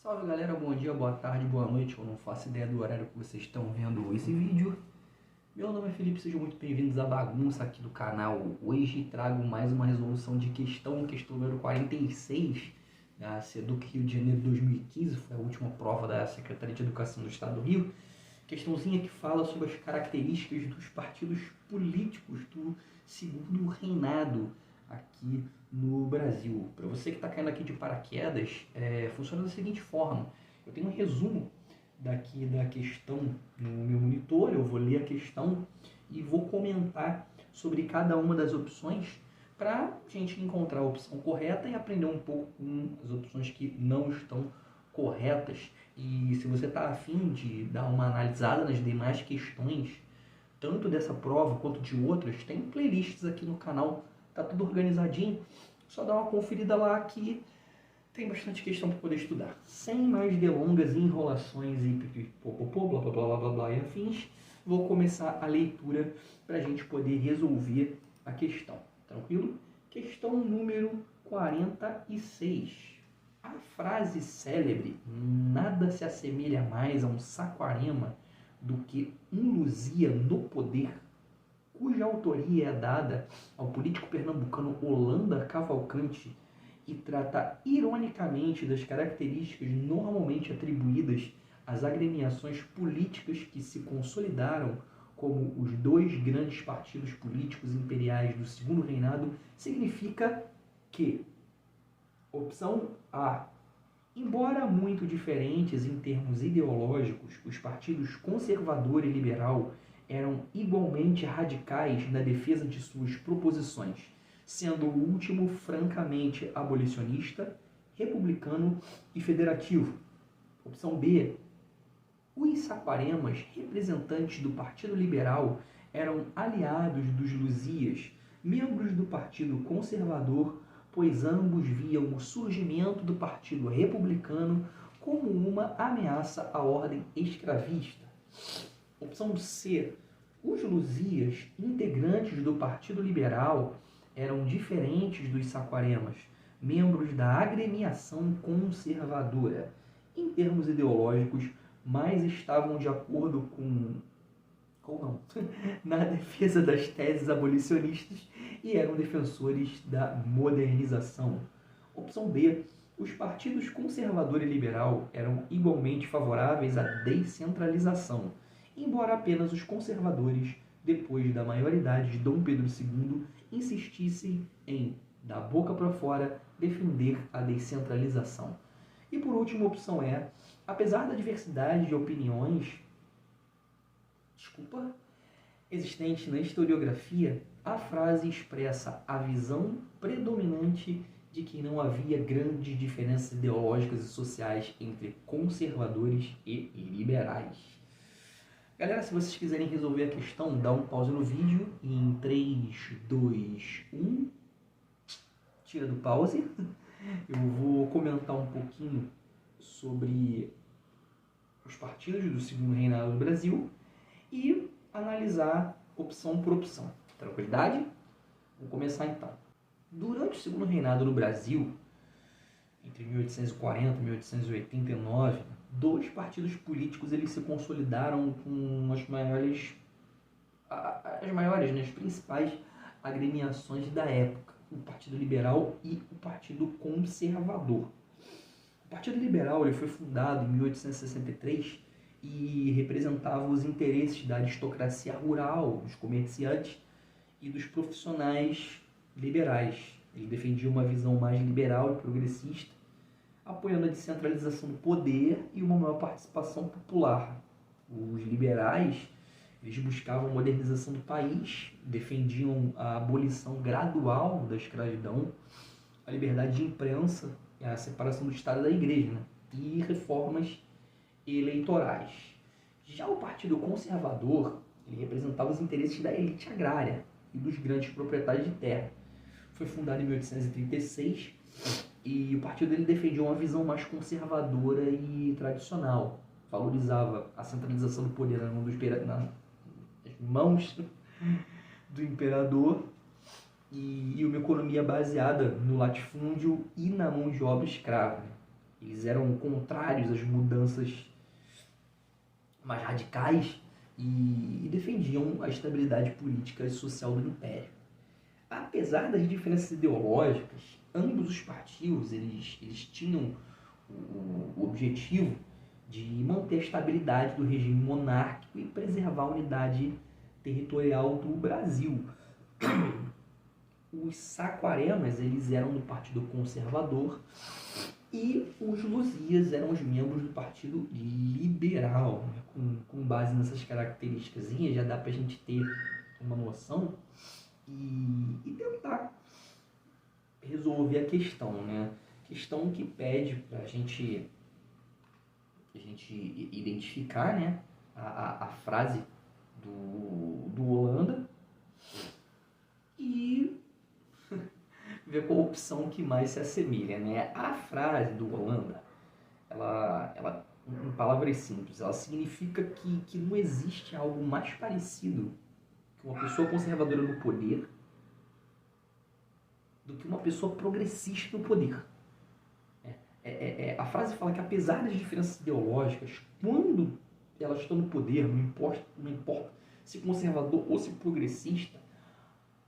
Salve galera, bom dia, boa tarde, boa noite. Eu não faço ideia do horário que vocês estão vendo esse vídeo. Meu nome é Felipe, sejam muito bem-vindos à bagunça aqui do canal. Hoje trago mais uma resolução de questão número 46 da SEDUC Rio de Janeiro 2015. Foi a última prova da Secretaria de Educação do Estado do Rio. Questãozinha que fala sobre as características dos partidos políticos do segundo reinado aqui no Brasil. Para você que está caindo aqui de paraquedas, funciona da seguinte forma: eu tenho um resumo daqui da questão no meu monitor, eu vou ler a questão e vou comentar sobre cada uma das opções para a gente encontrar a opção correta e aprender um pouco com as opções que não estão corretas. E se você está afim de dar uma analisada nas demais questões, tanto dessa prova quanto de outras, tem playlists aqui no canal. Tá tudo organizadinho, só dá uma conferida lá que tem bastante questão para poder estudar. Sem mais delongas, enrolações e pipipopopô, blá blá blá blá blá e afins, vou começar a leitura para a gente poder resolver a questão. Tranquilo? Questão número 46. A frase célebre "nada se assemelha mais a um Saquarema do que um Luzia no poder", cuja autoria é dada ao político pernambucano Holanda Cavalcante e trata ironicamente das características normalmente atribuídas às agremiações políticas que se consolidaram como os dois grandes partidos políticos imperiais do segundo reinado, significa que, opção A, embora muito diferentes em termos ideológicos, os partidos conservador e liberal eram igualmente radicais na defesa de suas proposições, sendo o último francamente abolicionista, republicano e federativo. Opção B. Os Saquaremas, representantes do Partido Liberal, eram aliados dos Luzias, membros do Partido Conservador, pois ambos viam o surgimento do Partido Republicano como uma ameaça à ordem escravista. Opção C. Os Luzias, integrantes do Partido Liberal, eram diferentes dos Saquaremas, membros da agremiação conservadora. Em termos ideológicos, mais estavam de acordo na defesa das teses abolicionistas e eram defensores da modernização. Opção B. Os partidos conservador e liberal eram igualmente favoráveis à descentralização, embora apenas os conservadores, depois da maioridade de Dom Pedro II, insistissem em, da boca para fora, defender a descentralização. E por último, a opção E. Apesar da diversidade de opiniões existente na historiografia, a frase expressa a visão predominante de que não havia grandes diferenças ideológicas e sociais entre conservadores e liberais. Galera, se vocês quiserem resolver a questão, dá um pause no vídeo e em 3, 2, 1, tira do pause. Eu vou comentar um pouquinho sobre os partidos do segundo reinado do Brasil e analisar opção por opção. Tranquilidade? Vamos começar então. Durante o segundo reinado no Brasil, entre 1840 e 1889, dois partidos políticos eles se consolidaram com as principais agremiações da época: o Partido Liberal e o Partido Conservador. O Partido Liberal ele foi fundado em 1863 e representava os interesses da aristocracia rural, dos comerciantes e dos profissionais liberais. Ele defendia uma visão mais liberal e progressista, apoiando a descentralização do poder e uma maior participação popular. Os liberais eles buscavam a modernização do país, defendiam a abolição gradual da escravidão, a liberdade de imprensa, a separação do Estado da Igreja, e reformas eleitorais. Já o Partido Conservador ele representava os interesses da elite agrária e dos grandes proprietários de terra. Foi fundado em 1836 e o partido ele defendia uma visão mais conservadora e tradicional. Valorizava a centralização do poder nas mãos do imperador e uma economia baseada no latifúndio e na mão de obra escrava. Eles eram contrários às mudanças mais radicais e defendiam a estabilidade política e social do Império. Apesar das diferenças ideológicas, ambos os partidos eles tinham o objetivo de manter a estabilidade do regime monárquico e preservar a unidade territorial do Brasil. Os Saquaremas eles eram do Partido Conservador e os Luzias eram os membros do Partido Liberal. Com base nessas características, já dá pra gente ter uma noção e tentar resolver a questão, né? Questão que pede para a gente identificar, né, a frase do Holanda e ver qual opção que mais se assemelha, né? A frase do Holanda, ela em palavras simples, ela significa que não existe algo mais parecido que uma pessoa conservadora no poder do que uma pessoa progressista no poder. A frase fala que apesar das diferenças ideológicas, quando elas estão no poder, não importa se conservador ou se progressista,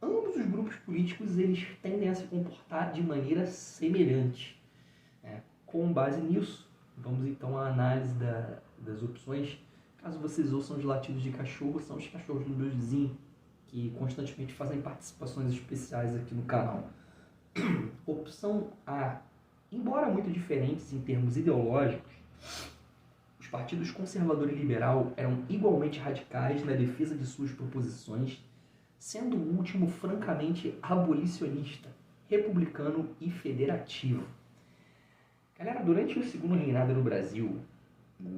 ambos os grupos políticos eles tendem a se comportar de maneira semelhante. Com base nisso, vamos então à análise das opções. Caso vocês ouçam os latidos de cachorro, são os cachorros do meu vizinho, que constantemente fazem participações especiais aqui no canal. Opção A. Embora muito diferentes em termos ideológicos, os partidos conservador e liberal eram igualmente radicais na defesa de suas proposições, sendo o último francamente abolicionista, republicano e federativo. Galera, durante o segundo reinado no Brasil,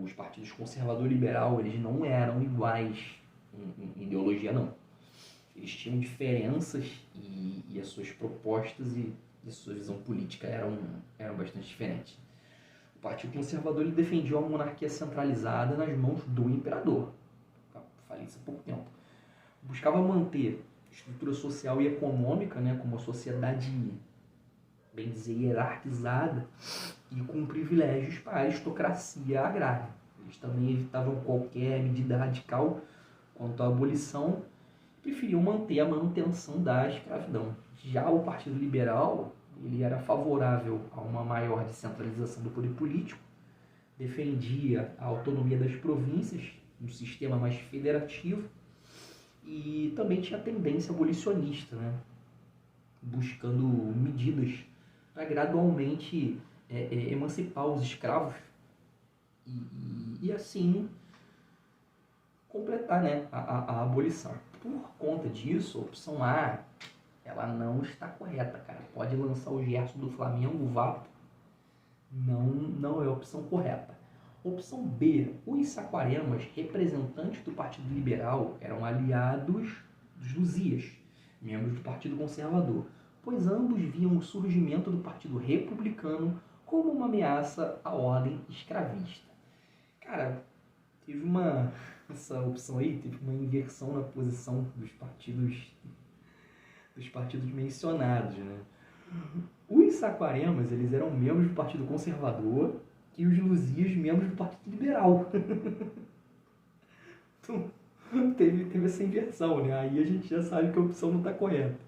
os partidos conservador e liberal eles não eram iguais em ideologia, não. Eles tinham diferenças e as suas propostas e sua visão política eram bastante diferentes. O Partido Conservador ele defendia uma monarquia centralizada nas mãos do imperador. Falei isso há pouco tempo. Buscava manter estrutura social e econômica, né, como uma sociedade, bem dizer, hierarquizada e com privilégios para a aristocracia agrária. Eles também evitavam qualquer medida radical quanto à abolição e preferiam manter a manutenção da escravidão. Já o Partido Liberal ele era favorável a uma maior descentralização do poder político, defendia a autonomia das províncias, um sistema mais federativo, e também tinha tendência abolicionista, né? Buscando medidas para gradualmente emancipar os escravos e assim completar, né, a abolição. Por conta disso, a opção A ela não está correta, cara. Pode lançar o Gerson do Flamengo, o Vapo. Não é a opção correta. Opção B. Os Saquaremas, representantes do Partido Liberal, eram aliados dos Luzias, membros do Partido Conservador, pois ambos viam o surgimento do Partido Republicano como uma ameaça à ordem escravista. Cara, essa opção aí teve uma inversão na posição dos partidos mencionados, né? Os Saquaremas, eles eram membros do Partido Conservador e os Luzias membros do Partido Liberal. Então, teve essa inversão, né? Aí a gente já sabe que a opção não está correta.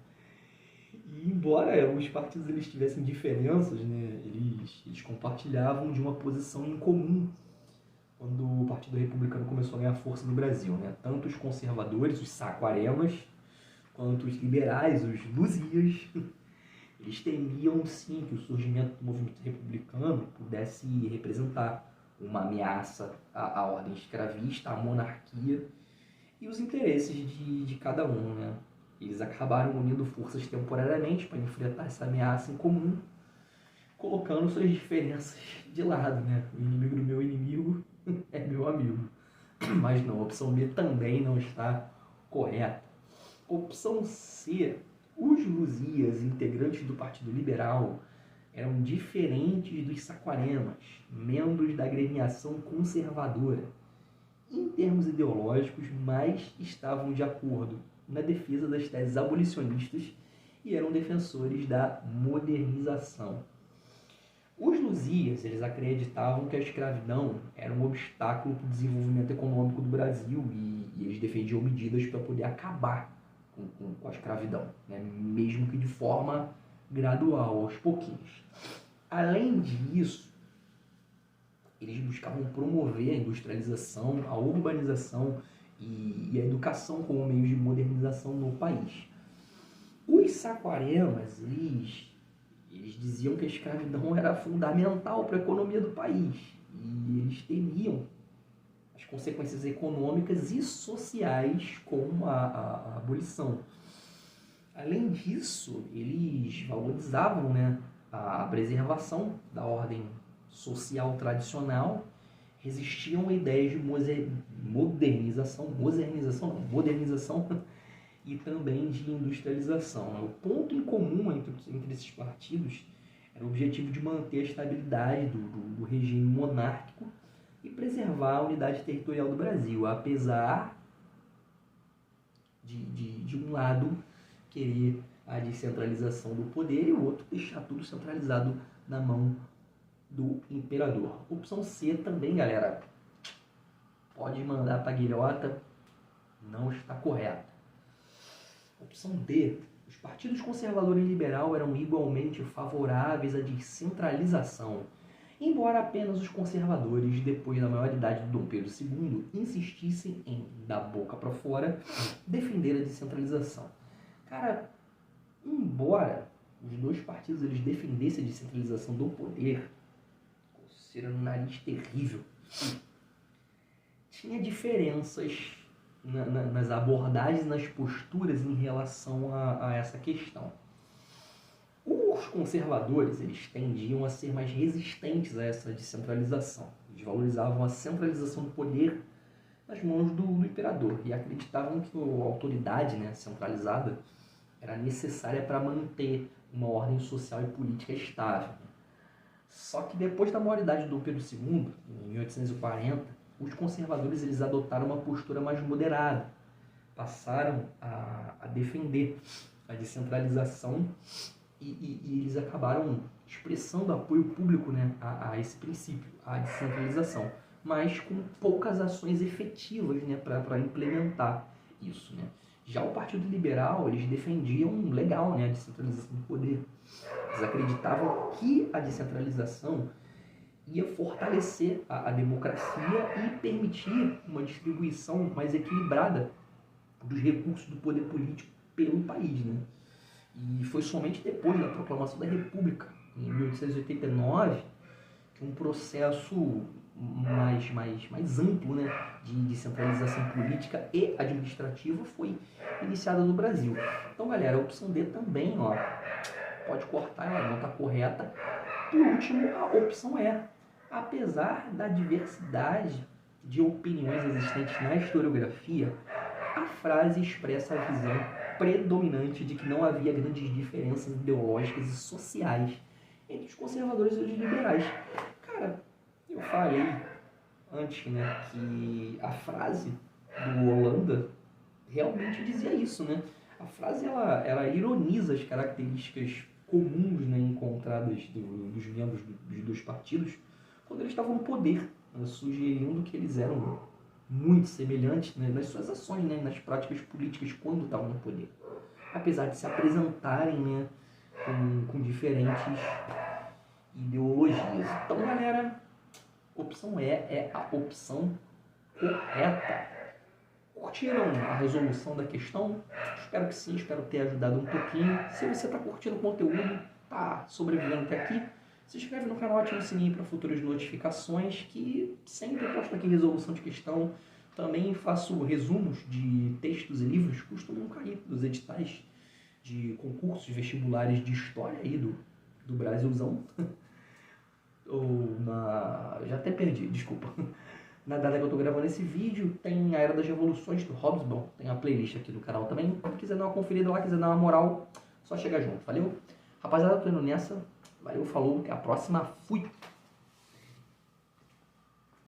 E embora os partidos eles tivessem diferenças, né, eles compartilhavam de uma posição em comum quando o Partido Republicano começou a ganhar força no Brasil, né? Tanto os conservadores, os Saquaremas, quanto os liberais, os Luzias, eles temiam sim que o surgimento do movimento republicano pudesse representar uma ameaça à ordem escravista, à monarquia e os interesses de cada um, né? Eles acabaram unindo forças temporariamente para enfrentar essa ameaça em comum, colocando suas diferenças de lado, né? O inimigo do meu inimigo é meu amigo. Mas não, a opção B também não está correta. Opção C, os Luzias, integrantes do Partido Liberal, eram diferentes dos Saquaremas, membros da agremiação conservadora. Em termos ideológicos, mas estavam de acordo na defesa das teses abolicionistas e eram defensores da modernização. Os Lusíadas, eles acreditavam que a escravidão era um obstáculo para o desenvolvimento econômico do Brasil e eles defendiam medidas para poder acabar com a escravidão, né? Mesmo que de forma gradual, aos pouquinhos. Além disso, eles buscavam promover a industrialização, a urbanização e a educação como meios de modernização no país. Os Saquaremas, eles diziam que a escravidão era fundamental para a economia do país e eles temiam as consequências econômicas e sociais com a abolição. Além disso, eles valorizavam, né, a preservação da ordem social tradicional, resistiam a ideias de modernização e também de industrialização. O ponto em comum entre esses partidos era o objetivo de manter a estabilidade do regime monárquico e preservar a unidade territorial do Brasil, apesar de um lado querer a descentralização do poder e o outro deixar tudo centralizado na mão do imperador. Opção C também, galera, pode mandar para a guilhota, não está correta. Opção D, os partidos conservador e liberal eram igualmente favoráveis à descentralização, embora apenas os conservadores, depois da maioridade de Dom Pedro II, insistissem em, da boca para fora, defender a descentralização. Cara, embora os dois partidos eles defendessem a descentralização do poder, coceira no nariz terrível, tinha diferenças nas abordagens, nas posturas em relação a essa questão. Os conservadores eles tendiam a ser mais resistentes a essa descentralização. Eles valorizavam a centralização do poder nas mãos do imperador e acreditavam que a autoridade, né, centralizada era necessária para manter uma ordem social e política estável. Só que depois da maioridade do Dom Pedro II, em 1840, os conservadores eles adotaram uma postura mais moderada, passaram a defender a descentralização e eles acabaram expressando apoio público, né, a esse princípio, a descentralização, mas com poucas ações efetivas, né, para implementar isso, né. Já o Partido Liberal, eles defendiam legal, né, a descentralização do poder. Eles acreditavam que a descentralização ia fortalecer a democracia e permitir uma distribuição mais equilibrada dos recursos do poder político pelo país, né. E foi somente depois da proclamação da República, em 1889, que um processo mais amplo, né, de descentralização política e administrativa foi iniciado no Brasil. Então, galera, a opção D também, ó, pode cortar, ela não está correta. Por último, a opção E. Apesar da diversidade de opiniões existentes na historiografia, a frase expressa a visão predominante de que não havia grandes diferenças ideológicas e sociais entre os conservadores e os liberais. Cara, eu falei antes, né, que a frase do Holanda realmente dizia isso, né? A frase ela ironiza as características comuns, né, encontradas dos membros dos dois partidos quando eles estavam no poder, né, sugerindo que eles eram muito semelhantes, né, nas suas ações, né, nas práticas políticas quando estavam no poder, apesar de se apresentarem, né, com diferentes ideologias. Então, galera, opção E é a opção correta. Curtiram a resolução da questão? Espero que sim, espero ter ajudado um pouquinho. Se você está curtindo o conteúdo, está sobrevivendo até aqui, se inscreve no canal, ativa o sininho para futuras notificações, que sempre posto aqui resolução de questão. Também faço resumos de textos e livros que costumam cair dos editais de concursos vestibulares de história aí do Brasilzão. Já até perdi, desculpa. Na data que eu tô gravando esse vídeo, tem a Era das Revoluções do Hobsbawm, tem a playlist aqui do canal também. Se quiser dar uma conferida lá, quiser dar uma moral, só chegar junto, valeu? Rapaziada, tô indo nessa. Valeu, falou, até a próxima, fui!